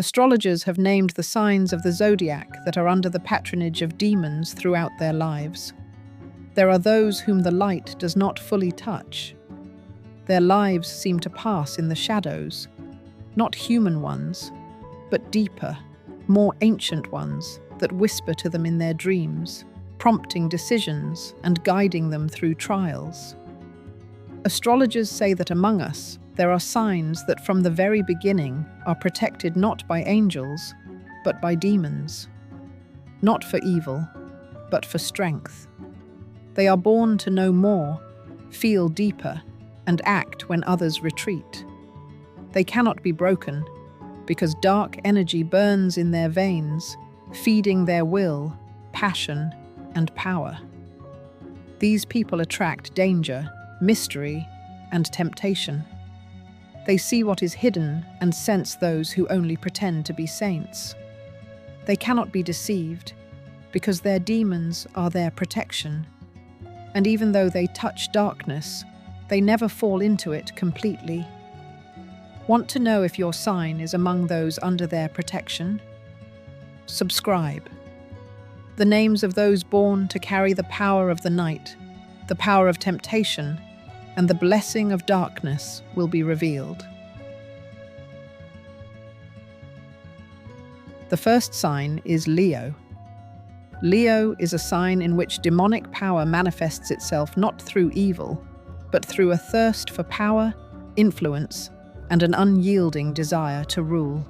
Astrologers have named the signs of the zodiac that are under the patronage of demons throughout their lives. There are those whom the light does not fully touch. Their lives seem to pass in the shadows, not human ones, but deeper, more ancient ones that whisper to them in their dreams, prompting decisions and guiding them through trials. Astrologers say that among us, there are signs that from the very beginning are protected not by angels, but by demons. Not for evil, but for strength. They are born to know more, feel deeper, and act when others retreat. They cannot be broken, because dark energy burns in their veins, feeding their will, passion, and power. These people attract danger, mystery, and temptation. They see what is hidden and sense those who only pretend to be saints. They cannot be deceived, because their demons are their protection. And even though they touch darkness, they never fall into it completely. Want to know if your sign is among those under their protection? Subscribe. The names of those born to carry the power of the night, the power of temptation, and the blessing of darkness will be revealed. The first sign is Leo. Leo is a sign in which demonic power manifests itself not through evil, but through a thirst for power, influence, and an unyielding desire to rule.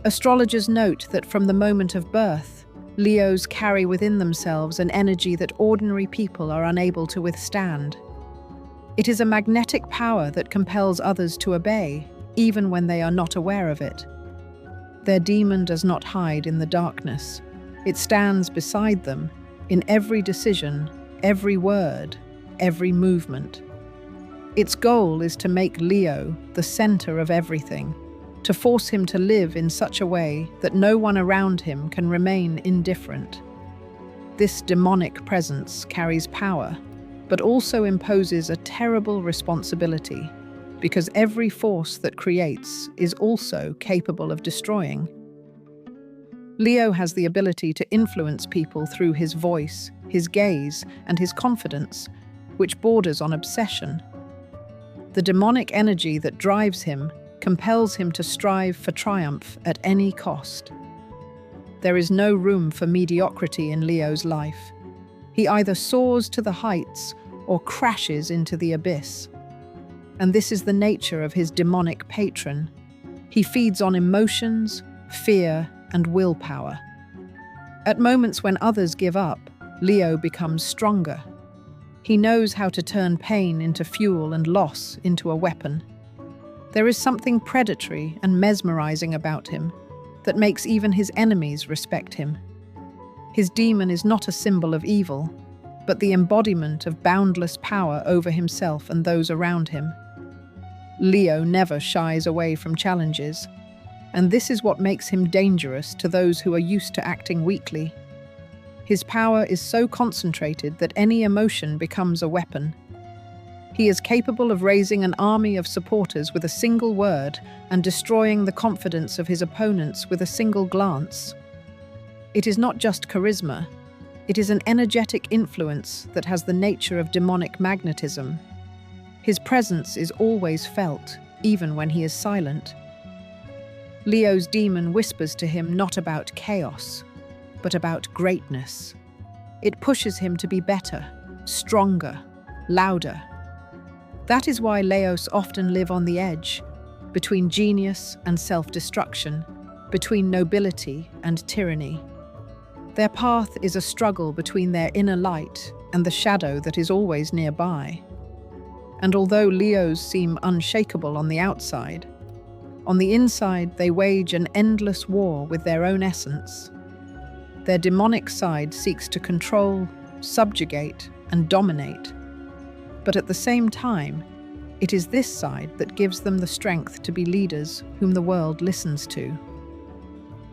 Astrologers note that from the moment of birth, Leos carry within themselves an energy that ordinary people are unable to withstand. It is a magnetic power that compels others to obey, even when they are not aware of it. Their demon does not hide in the darkness. It stands beside them in every decision, every word, every movement. Its goal is to make Leo the center of everything, to force him to live in such a way that no one around him can remain indifferent. This demonic presence carries power, but also imposes a terrible responsibility, because every force that creates is also capable of destroying. Leo has the ability to influence people through his voice, his gaze, and his confidence, which borders on obsession. The demonic energy that drives him compels him to strive for triumph at any cost. There is no room for mediocrity in Leo's life. He either soars to the heights or crashes into the abyss. And this is the nature of his demonic patron. He feeds on emotions, fear, and willpower. At moments when others give up, Leo becomes stronger. He knows how to turn pain into fuel and loss into a weapon. There is something predatory and mesmerizing about him that makes even his enemies respect him. His demon is not a symbol of evil, but the embodiment of boundless power over himself and those around him. Leo never shies away from challenges, and this is what makes him dangerous to those who are used to acting weakly. His power is so concentrated that any emotion becomes a weapon. He is capable of raising an army of supporters with a single word and destroying the confidence of his opponents with a single glance. It is not just charisma. It is an energetic influence that has the nature of demonic magnetism. His presence is always felt, even when he is silent. Leo's demon whispers to him not about chaos, but about greatness. It pushes him to be better, stronger, louder. That is why Leos often live on the edge, between genius and self-destruction, between nobility and tyranny. Their path is a struggle between their inner light and the shadow that is always nearby. And although Leos seem unshakable on the outside, on the inside they wage an endless war with their own essence. Their demonic side seeks to control, subjugate, and dominate. But at the same time, it is this side that gives them the strength to be leaders whom the world listens to.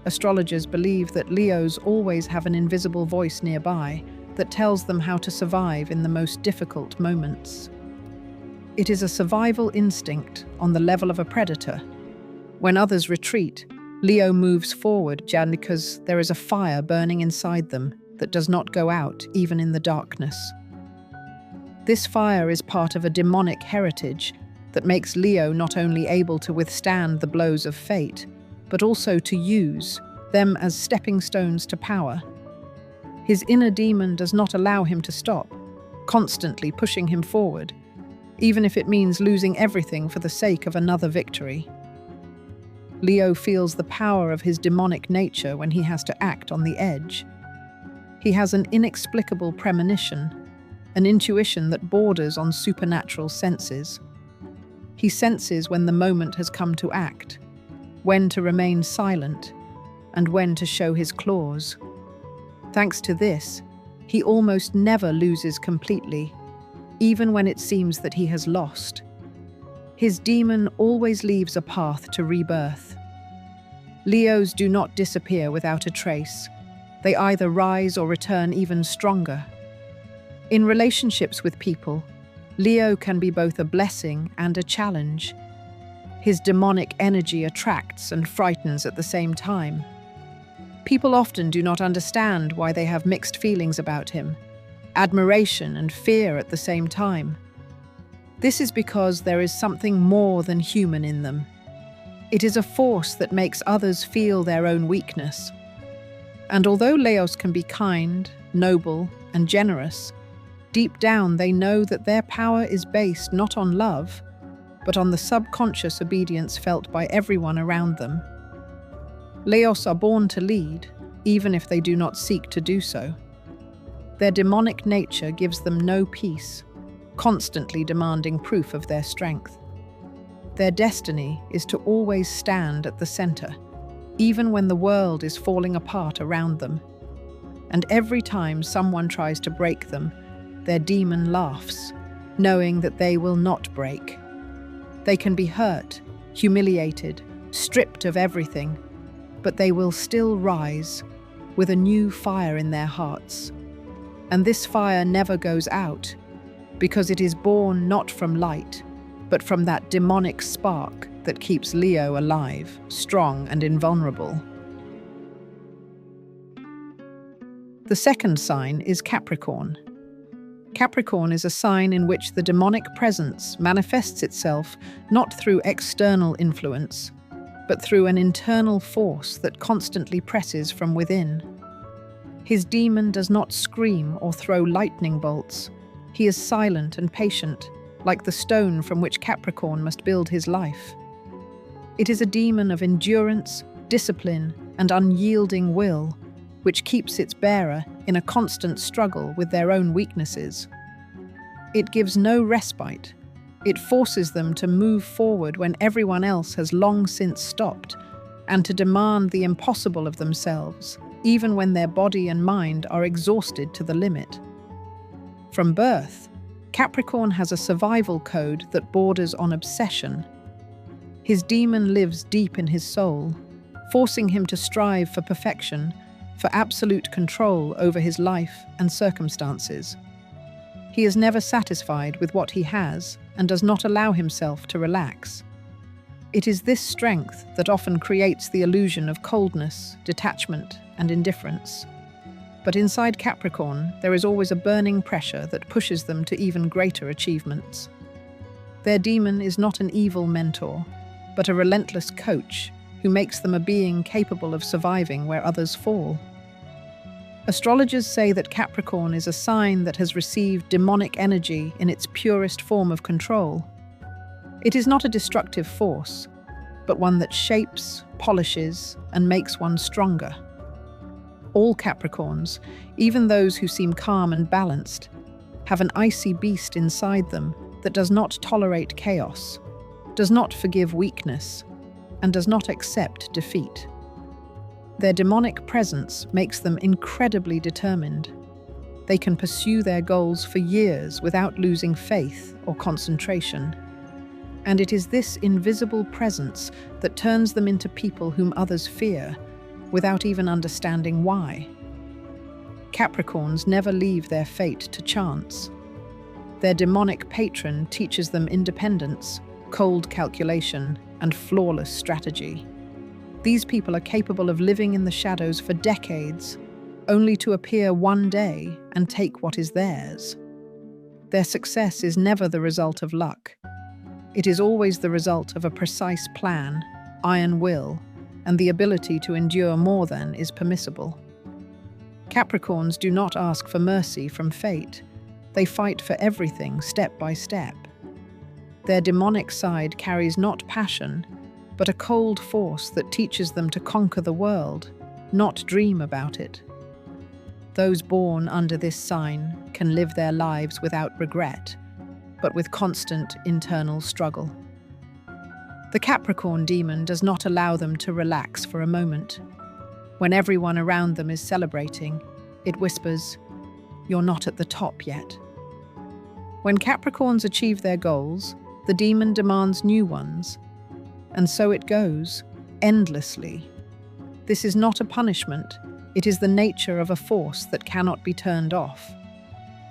Astrologers believe that Leos always have an invisible voice nearby that tells them how to survive in the most difficult moments. It is a survival instinct on the level of a predator. When others retreat, Leo moves forward because there is a fire burning inside them that does not go out even in the darkness. This fire is part of a demonic heritage that makes Leo not only able to withstand the blows of fate, but also to use them as stepping stones to power. His inner demon does not allow him to stop, constantly pushing him forward, even if it means losing everything for the sake of another victory. Leo feels the power of his demonic nature when he has to act on the edge. He has an inexplicable premonition, an intuition that borders on supernatural senses. He senses when the moment has come to act, when to remain silent, and when to show his claws. Thanks to this, he almost never loses completely, even when it seems that he has lost. His demon always leaves a path to rebirth. Leos do not disappear without a trace. They either rise or return even stronger. In relationships with people, Leo can be both a blessing and a challenge. His demonic energy attracts and frightens at the same time. People often do not understand why they have mixed feelings about him, admiration and fear at the same time. This is because there is something more than human in them. It is a force that makes others feel their own weakness. And although Leos can be kind, noble, and generous, deep down they know that their power is based not on love, but on the subconscious obedience felt by everyone around them. Leos are born to lead, even if they do not seek to do so. Their demonic nature gives them no peace, constantly demanding proof of their strength. Their destiny is to always stand at the center, even when the world is falling apart around them. And every time someone tries to break them, their demon laughs, knowing that they will not break. They can be hurt, humiliated, stripped of everything, but they will still rise with a new fire in their hearts. And this fire never goes out, because it is born not from light, but from that demonic spark that keeps Leo alive, strong and invulnerable. The second sign is Capricorn. Capricorn is a sign in which the demonic presence manifests itself not through external influence, but through an internal force that constantly presses from within. His demon does not scream or throw lightning bolts. He is silent and patient, like the stone from which Capricorn must build his life. It is a demon of endurance, discipline, and unyielding will, which keeps its bearer in a constant struggle with their own weaknesses. It gives no respite. It forces them to move forward when everyone else has long since stopped, and to demand the impossible of themselves, even when their body and mind are exhausted to the limit. From birth, Capricorn has a survival code that borders on obsession. His demon lives deep in his soul, forcing him to strive for perfection, for absolute control over his life and circumstances. He is never satisfied with what he has and does not allow himself to relax. It is this strength that often creates the illusion of coldness, detachment, and indifference. But inside Capricorn, there is always a burning pressure that pushes them to even greater achievements. Their demon is not an evil mentor, but a relentless coach who makes them a being capable of surviving where others fall. Astrologers say that Capricorn is a sign that has received demonic energy in its purest form of control. It is not a destructive force, but one that shapes, polishes, and makes one stronger. All Capricorns, even those who seem calm and balanced, have an icy beast inside them that does not tolerate chaos, does not forgive weakness, and does not accept defeat. Their demonic presence makes them incredibly determined. They can pursue their goals for years without losing faith or concentration. And it is this invisible presence that turns them into people whom others fear, without even understanding why. Capricorns never leave their fate to chance. Their demonic patron teaches them independence, cold calculation, and flawless strategy. These people are capable of living in the shadows for decades, only to appear one day and take what is theirs. Their success is never the result of luck. It is always the result of a precise plan, iron will, and the ability to endure more than is permissible. Capricorns do not ask for mercy from fate. They fight for everything step by step. Their demonic side carries not passion, but a cold force that teaches them to conquer the world, not dream about it. Those born under this sign can live their lives without regret, but with constant internal struggle. The Capricorn demon does not allow them to relax for a moment. When everyone around them is celebrating, it whispers, "You're not at the top yet." When Capricorns achieve their goals, the demon demands new ones. And so it goes, endlessly. This is not a punishment, it is the nature of a force that cannot be turned off.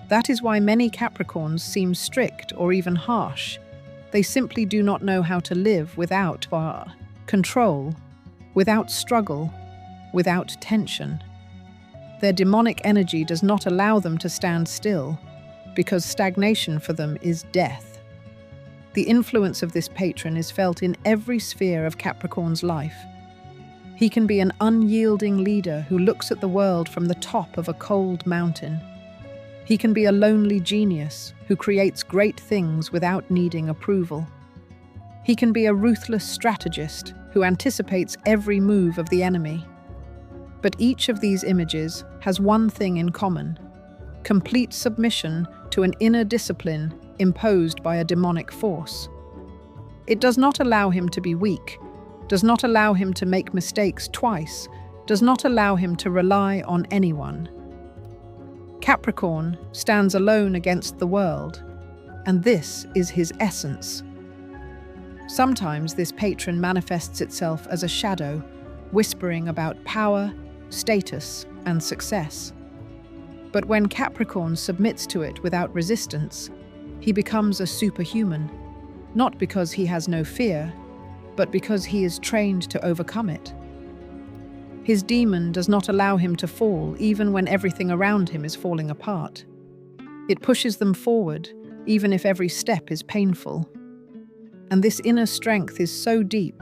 That is why many Capricorns seem strict or even harsh. They simply do not know how to live without control, without struggle, without tension. Their demonic energy does not allow them to stand still, because stagnation for them is death. The influence of this patron is felt in every sphere of Capricorn's life. He can be an unyielding leader who looks at the world from the top of a cold mountain. He can be a lonely genius who creates great things without needing approval. He can be a ruthless strategist who anticipates every move of the enemy. But each of these images has one thing in common: complete submission to an inner discipline imposed by a demonic force. It does not allow him to be weak, does not allow him to make mistakes twice, does not allow him to rely on anyone. Capricorn stands alone against the world, and this is his essence. Sometimes this patron manifests itself as a shadow, whispering about power, status, and success. But when Capricorn submits to it without resistance, he becomes a superhuman, not because he has no fear, but because he is trained to overcome it. His demon does not allow him to fall even when everything around him is falling apart. It pushes them forward, even if every step is painful. And this inner strength is so deep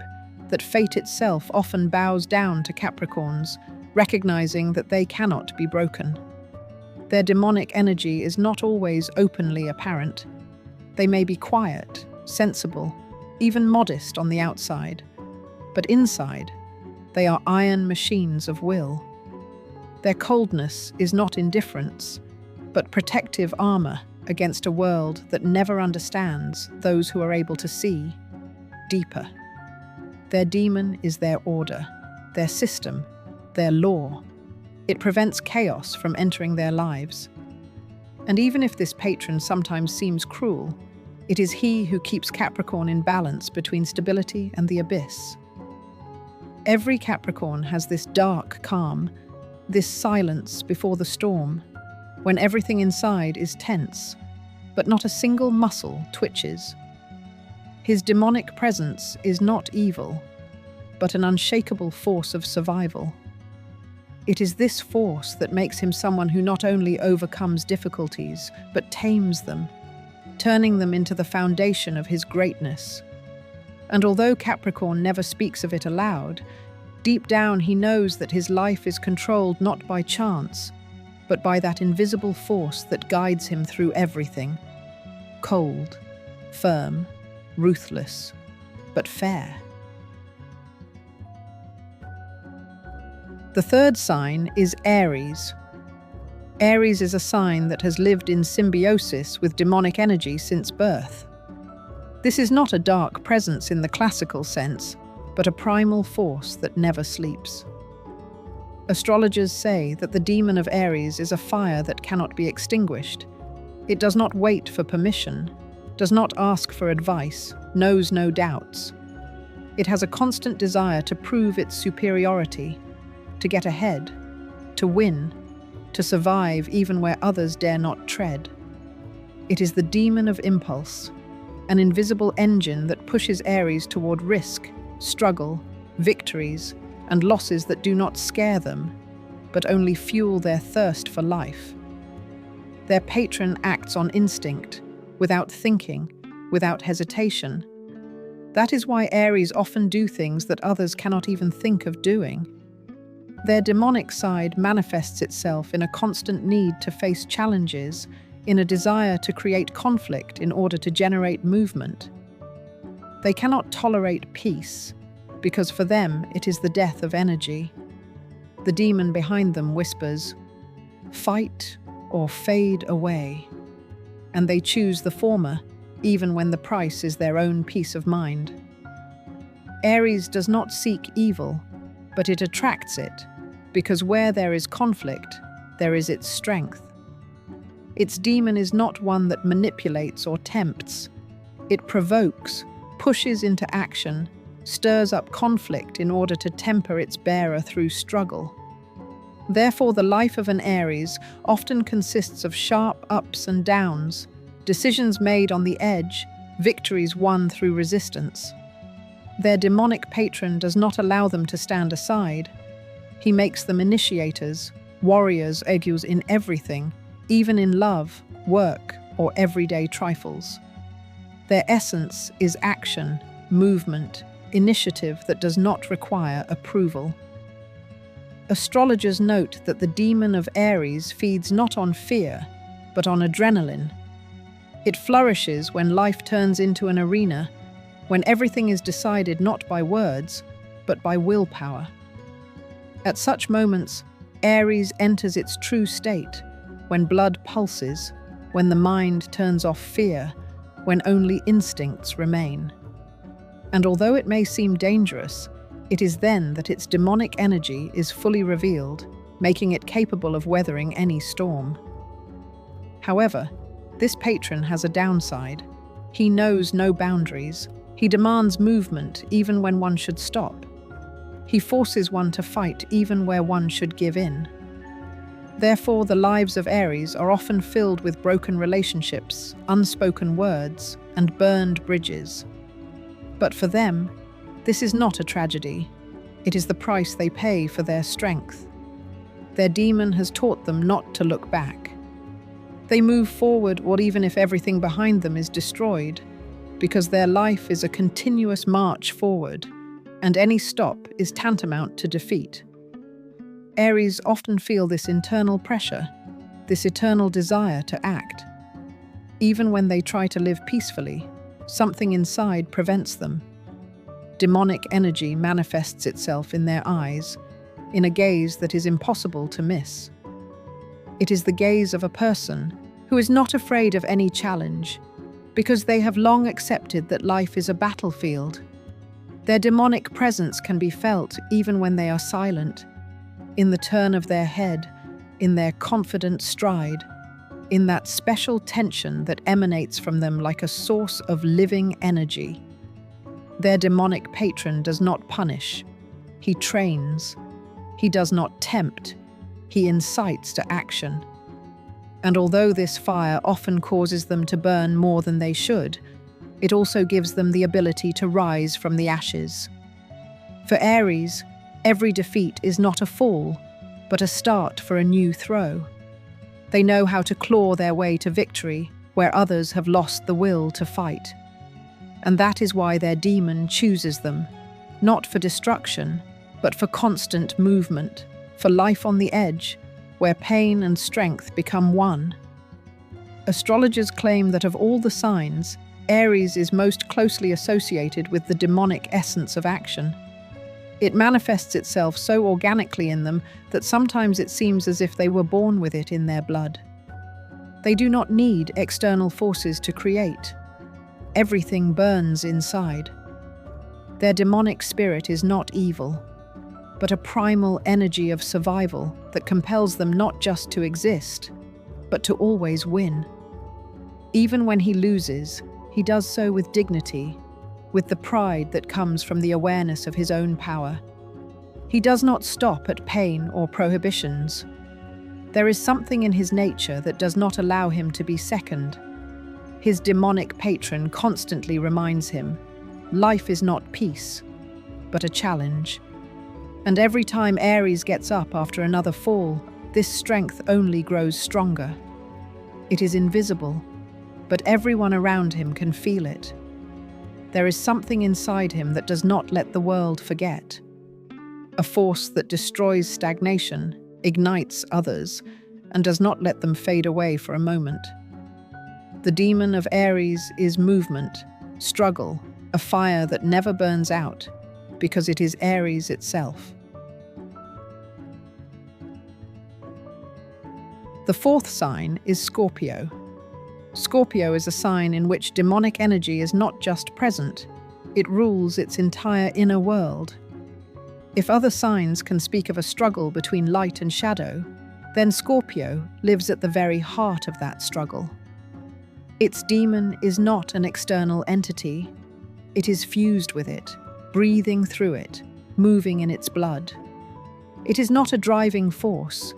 that fate itself often bows down to Capricorns, recognizing that they cannot be broken. Their demonic energy is not always openly apparent. They may be quiet, sensible, even modest on the outside, but inside, they are iron machines of will. Their coldness is not indifference, but protective armor against a world that never understands those who are able to see deeper. Their demon is their order, their system, their law. It prevents chaos from entering their lives. And even if this patron sometimes seems cruel, it is he who keeps Capricorn in balance between stability and the abyss. Every Capricorn has this dark calm, this silence before the storm, when everything inside is tense, but not a single muscle twitches. His demonic presence is not evil, but an unshakable force of survival. It is this force that makes him someone who not only overcomes difficulties, but tames them, turning them into the foundation of his greatness. And although Capricorn never speaks of it aloud, deep down he knows that his life is controlled not by chance, but by that invisible force that guides him through everything. Cold, firm, ruthless, but fair. The third sign is Aries. Aries is a sign that has lived in symbiosis with demonic energy since birth. This is not a dark presence in the classical sense, but a primal force that never sleeps. Astrologers say that the demon of Aries is a fire that cannot be extinguished. It does not wait for permission, does not ask for advice, knows no doubts. It has a constant desire to prove its superiority, to get ahead, to win, to survive even where others dare not tread. It is the demon of impulse, an invisible engine that pushes Aries toward risk, struggle, victories, and losses that do not scare them, but only fuel their thirst for life. Their patron acts on instinct, without thinking, without hesitation. That is why Aries often do things that others cannot even think of doing. Their demonic side manifests itself in a constant need to face challenges, in a desire to create conflict in order to generate movement. They cannot tolerate peace, because for them it is the death of energy. The demon behind them whispers, "Fight or fade away," and they choose the former, even when the price is their own peace of mind. Aries does not seek evil, but it attracts it, because where there is conflict, there is its strength. Its demon is not one that manipulates or tempts. It provokes, pushes into action, stirs up conflict in order to temper its bearer through struggle. Therefore, the life of an Aries often consists of sharp ups and downs, decisions made on the edge, victories won through resistance. Their demonic patron does not allow them to stand aside. He makes them initiators, warriors, egus in everything, even in love, work, or everyday trifles. Their essence is action, movement, initiative that does not require approval. Astrologers note that the demon of Aries feeds not on fear, but on adrenaline. It flourishes when life turns into an arena, when everything is decided not by words, but by willpower. At such moments, Aries enters its true state, when blood pulses, when the mind turns off fear, when only instincts remain. And although it may seem dangerous, it is then that its demonic energy is fully revealed, making it capable of weathering any storm. However, this patron has a downside. He knows no boundaries. He demands movement even when one should stop. He forces one to fight even where one should give in. Therefore, the lives of Aries are often filled with broken relationships, unspoken words, and burned bridges. But for them, this is not a tragedy. It is the price they pay for their strength. Their demon has taught them not to look back. They move forward, or even if everything behind them is destroyed, because their life is a continuous march forward, and any stop is tantamount to defeat. Aries often feel this internal pressure, this eternal desire to act. Even when they try to live peacefully, something inside prevents them. Demonic energy manifests itself in their eyes, in a gaze that is impossible to miss. It is the gaze of a person who is not afraid of any challenge, because they have long accepted that life is a battlefield. Their demonic presence can be felt even when they are silent, in the turn of their head, in their confident stride, in that special tension that emanates from them like a source of living energy. Their demonic patron does not punish. He trains. He does not tempt. He incites to action. And although this fire often causes them to burn more than they should, it also gives them the ability to rise from the ashes. For Aries, every defeat is not a fall, but a start for a new throw. They know how to claw their way to victory where others have lost the will to fight. And that is why their demon chooses them, not for destruction, but for constant movement, for life on the edge, where pain and strength become one. Astrologers claim that of all the signs, Aries is most closely associated with the demonic essence of action. It manifests itself so organically in them that sometimes it seems as if they were born with it in their blood. They do not need external forces to create. Everything burns inside. Their demonic spirit is not evil, but a primal energy of survival that compels them not just to exist, but to always win. Even when he loses, he does so with dignity, with the pride that comes from the awareness of his own power. He does not stop at pain or prohibitions. There is something in his nature that does not allow him to be second. His demonic patron constantly reminds him, life is not peace. but a challenge. And every time Aries gets up after another fall, this strength only grows stronger. It is invisible, but everyone around him can feel it. There is something inside him that does not let the world forget. A force that destroys stagnation, ignites others, and does not let them fade away for a moment. The demon of Aries is movement, struggle, a fire that never burns out, because it is Aries itself. The fourth sign is Scorpio. Scorpio is a sign in which demonic energy is not just present, it rules its entire inner world. If other signs can speak of a struggle between light and shadow, then Scorpio lives at the very heart of that struggle. Its demon is not an external entity. It is fused with it, breathing through it, moving in its blood. It is not a driving force.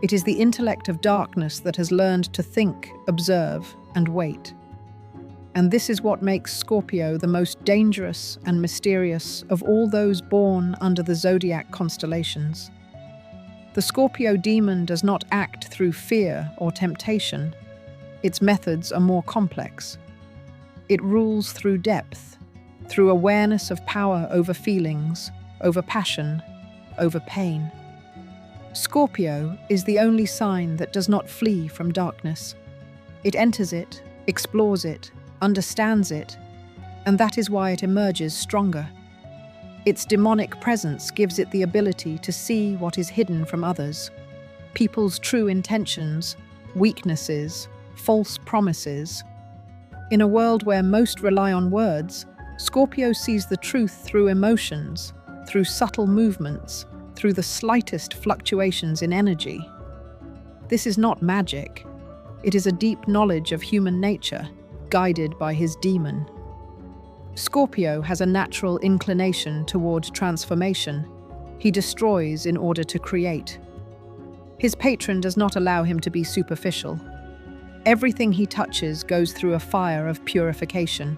It is the intellect of darkness that has learned to think, observe, and wait. And this is what makes Scorpio the most dangerous and mysterious of all those born under the zodiac constellations. The Scorpio demon does not act through fear or temptation. Its methods are more complex. It rules through depth, through awareness of power over feelings, over passion, over pain. Scorpio is the only sign that does not flee from darkness. It enters it, explores it, understands it, and that is why it emerges stronger. Its demonic presence gives it the ability to see what is hidden from others, people's true intentions, weaknesses, false promises. In a world where most rely on words, Scorpio sees the truth through emotions, through subtle movements, through the slightest fluctuations in energy. This is not magic. It is a deep knowledge of human nature, guided by his demon. Scorpio has a natural inclination toward transformation. He destroys in order to create. His patron does not allow him to be superficial. Everything he touches goes through a fire of purification.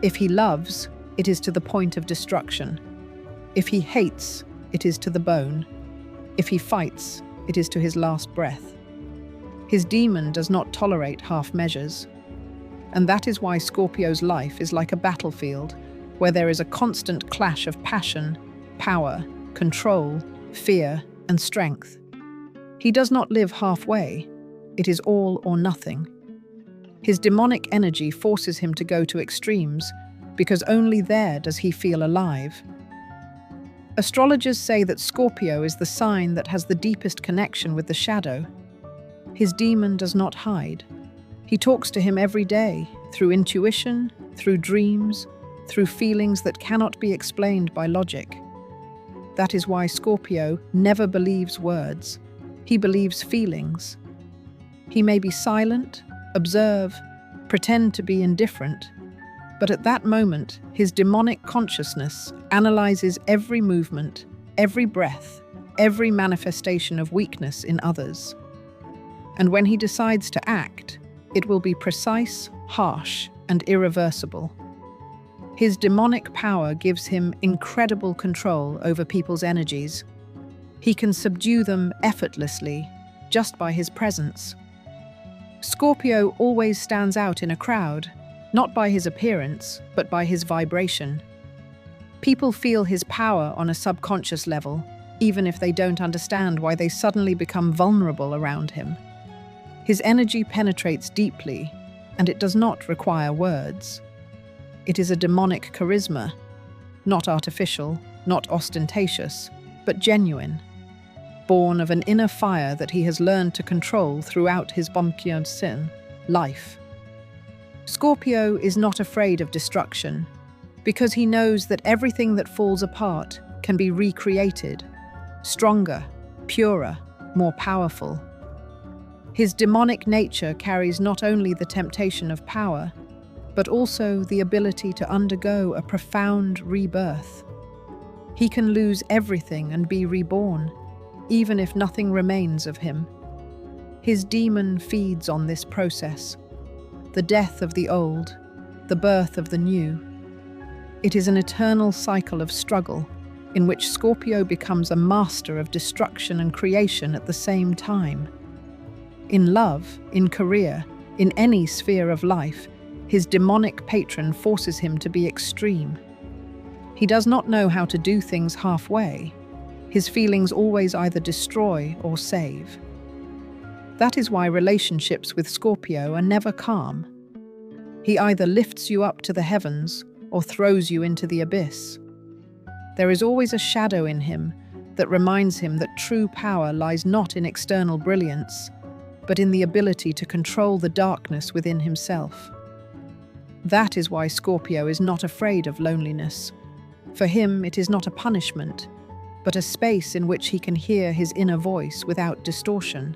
If he loves, it is to the point of destruction. If he hates, it is to the bone. If he fights, it is to his last breath. His demon does not tolerate half measures. And that is why Scorpio's life is like a battlefield, where there is a constant clash of passion, power, control, fear, and strength. He does not live halfway. It is all or nothing. His demonic energy forces him to go to extremes, because only there does he feel alive. Astrologers say that Scorpio is the sign that has the deepest connection with the shadow. His demon does not hide. He talks to him every day, through intuition, through dreams, through feelings that cannot be explained by logic. That is why Scorpio never believes words. He believes feelings. He may be silent, observe, pretend to be indifferent, but at that moment, his demonic consciousness analyzes every movement, every breath, every manifestation of weakness in others. And when he decides to act, it will be precise, harsh, and irreversible. His demonic power gives him incredible control over people's energies. He can subdue them effortlessly, just by his presence. Scorpio always stands out in a crowd, not by his appearance, but by his vibration. People feel his power on a subconscious level, even if they don't understand why they suddenly become vulnerable around him. His energy penetrates deeply, and it does not require words. It is a demonic charisma, not artificial, not ostentatious, but genuine, born of an inner fire that he has learned to control throughout his Bumkyon life. Scorpio is not afraid of destruction, because he knows that everything that falls apart can be recreated, stronger, purer, more powerful. His demonic nature carries not only the temptation of power, but also the ability to undergo a profound rebirth. He can lose everything and be reborn, even if nothing remains of him. His demon feeds on this process, the death of the old, the birth of the new. It is an eternal cycle of struggle, in which Scorpio becomes a master of destruction and creation at the same time. In love, in career, in any sphere of life, his demonic patron forces him to be extreme. He does not know how to do things halfway. His feelings always either destroy or save. That is why relationships with Scorpio are never calm. He either lifts you up to the heavens or throws you into the abyss. There is always a shadow in him that reminds him that true power lies not in external brilliance, but in the ability to control the darkness within himself. That is why Scorpio is not afraid of loneliness. For him, it is not a punishment, but a space in which he can hear his inner voice without distortion.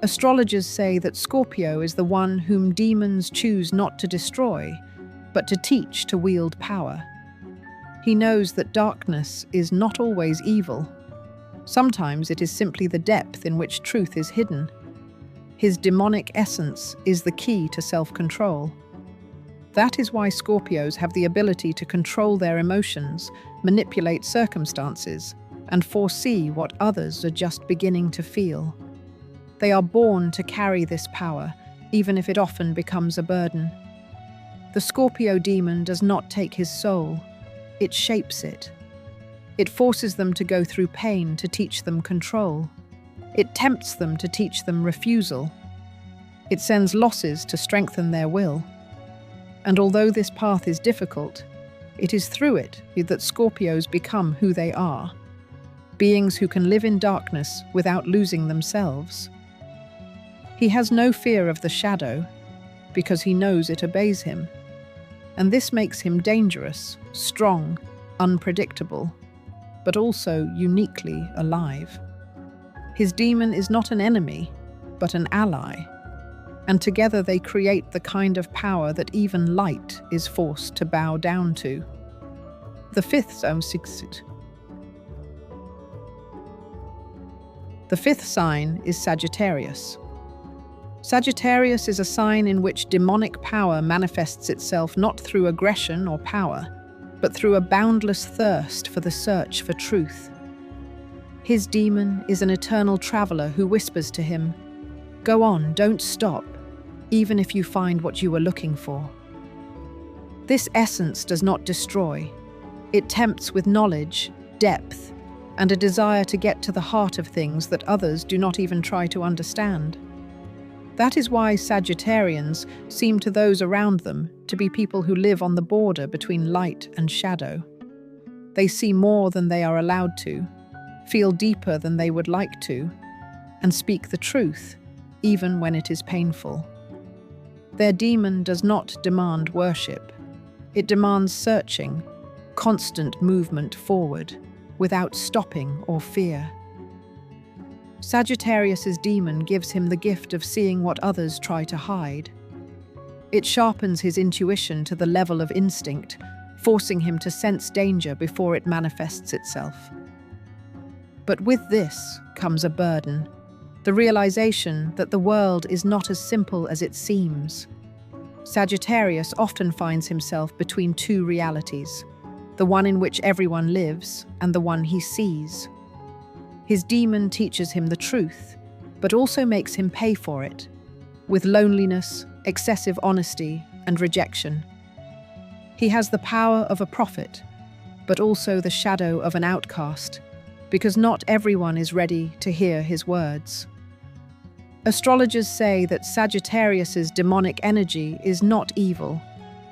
Astrologers say that Scorpio is the one whom demons choose not to destroy, but to teach to wield power. He knows that darkness is not always evil. Sometimes it is simply the depth in which truth is hidden. His demonic essence is the key to self-control. That is why Scorpios have the ability to control their emotions, manipulate circumstances, and foresee what others are just beginning to feel. They are born to carry this power, even if it often becomes a burden. The Scorpio demon does not take his soul, it shapes it. It forces them to go through pain to teach them control. It tempts them to teach them refusal. It sends losses to strengthen their will. And although this path is difficult, it is through it that Scorpios become who they are, beings who can live in darkness without losing themselves. He has no fear of the shadow, because he knows it obeys him. And this makes him dangerous, strong, unpredictable, but also uniquely alive. His demon is not an enemy, but an ally, and together they create the kind of power that even light is forced to bow down to. The fifth sign is Sagittarius. Sagittarius is a sign in which demonic power manifests itself not through aggression or power, but through a boundless thirst for the search for truth. His demon is an eternal traveler who whispers to him, "Go on, don't stop, even if you find what you were looking for." This essence does not destroy. It tempts with knowledge, depth, and a desire to get to the heart of things that others do not even try to understand. That is why Sagittarians seem to those around them to be people who live on the border between light and shadow. They see more than they are allowed to, feel deeper than they would like to, and speak the truth, even when it is painful. Their demon does not demand worship. It demands searching, constant movement forward, without stopping or fear. Sagittarius's demon gives him the gift of seeing what others try to hide. It sharpens his intuition to the level of instinct, forcing him to sense danger before it manifests itself. But with this comes a burden, the realization that the world is not as simple as it seems. Sagittarius often finds himself between two realities, the one in which everyone lives and the one he sees. His demon teaches him the truth, but also makes him pay for it, with loneliness, excessive honesty, and rejection. He has the power of a prophet, but also the shadow of an outcast, because not everyone is ready to hear his words. Astrologers say that Sagittarius's demonic energy is not evil,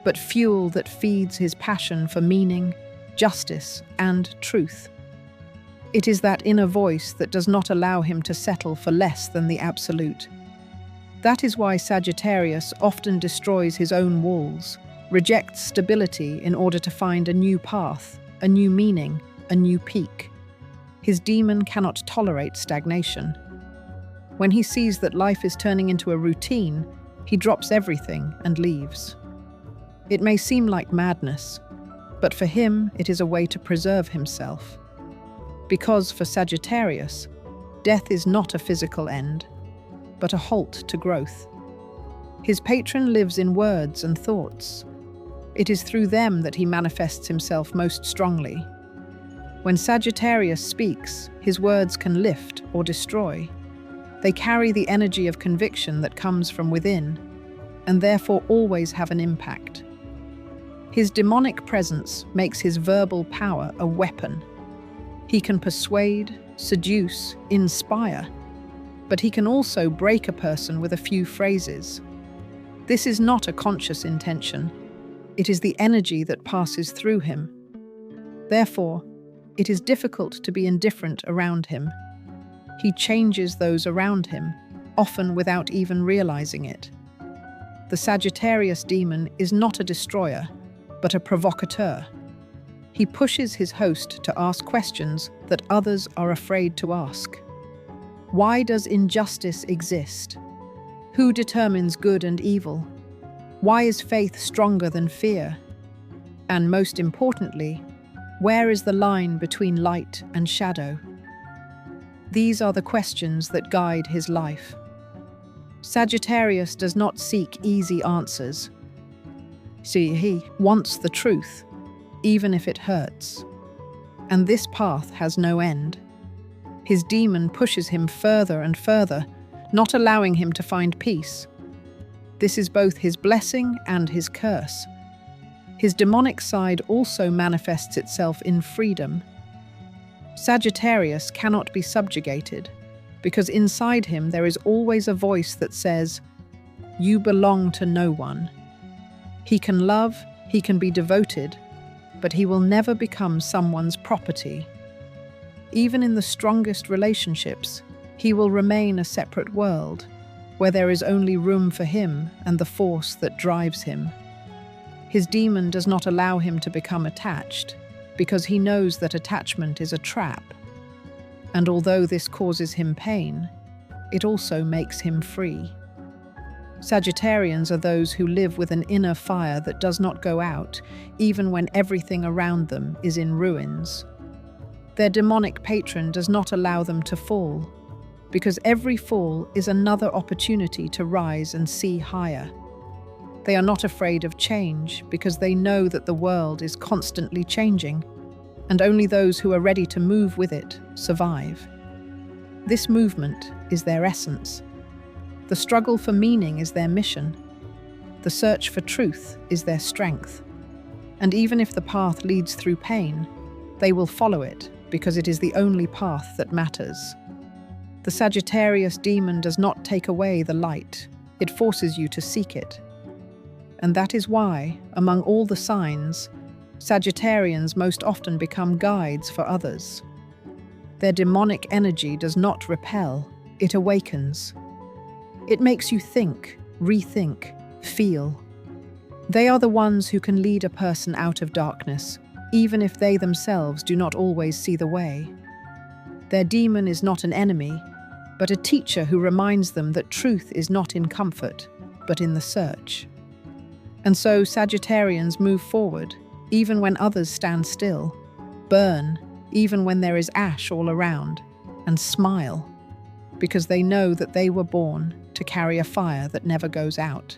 but fuel that feeds his passion for meaning, justice, and truth. It is that inner voice that does not allow him to settle for less than the absolute. That is why Sagittarius often destroys his own walls, rejects stability in order to find a new path, a new meaning, a new peak. His demon cannot tolerate stagnation. When he sees that life is turning into a routine, he drops everything and leaves. It may seem like madness, but for him it is a way to preserve himself. Because for Sagittarius, death is not a physical end, but a halt to growth. His patron lives in words and thoughts. It is through them that he manifests himself most strongly. When Sagittarius speaks, his words can lift or destroy. They carry the energy of conviction that comes from within, and therefore always have an impact. His demonic presence makes his verbal power a weapon. He can persuade, seduce, inspire, but he can also break a person with a few phrases. This is not a conscious intention. It is the energy that passes through him. Therefore, it is difficult to be indifferent around him. He changes those around him, often without even realizing it. The Sagittarius demon is not a destroyer, but a provocateur. He pushes his host to ask questions that others are afraid to ask. Why does injustice exist? Who determines good and evil? Why is faith stronger than fear? And most importantly, where is the line between light and shadow? These are the questions that guide his life. Sagittarius does not seek easy answers. See, he wants the truth, even if it hurts. And this path has no end. His demon pushes him further and further, not allowing him to find peace. This is both his blessing and his curse. His demonic side also manifests itself in freedom. Sagittarius cannot be subjugated, because inside him there is always a voice that says, "You belong to no one." He can love, he can be devoted, but he will never become someone's property. Even in the strongest relationships, he will remain a separate world, where there is only room for him and the force that drives him. His demon does not allow him to become attached, because he knows that attachment is a trap. And although this causes him pain, it also makes him free. Sagittarians are those who live with an inner fire that does not go out, even when everything around them is in ruins. Their demonic patron does not allow them to fall, because every fall is another opportunity to rise and see higher. They are not afraid of change, because they know that the world is constantly changing, and only those who are ready to move with it survive. This movement is their essence. The struggle for meaning is their mission. The search for truth is their strength. And even if the path leads through pain, they will follow it because it is the only path that matters. The Sagittarius demon does not take away the light, it forces you to seek it. And that is why, among all the signs, Sagittarians most often become guides for others. Their demonic energy does not repel, it awakens. It makes you think, rethink, feel. They are the ones who can lead a person out of darkness, even if they themselves do not always see the way. Their demon is not an enemy, but a teacher who reminds them that truth is not in comfort, but in the search. And so Sagittarians move forward, even when others stand still, burn, even when there is ash all around, and smile, because they know that they were born to carry a fire that never goes out.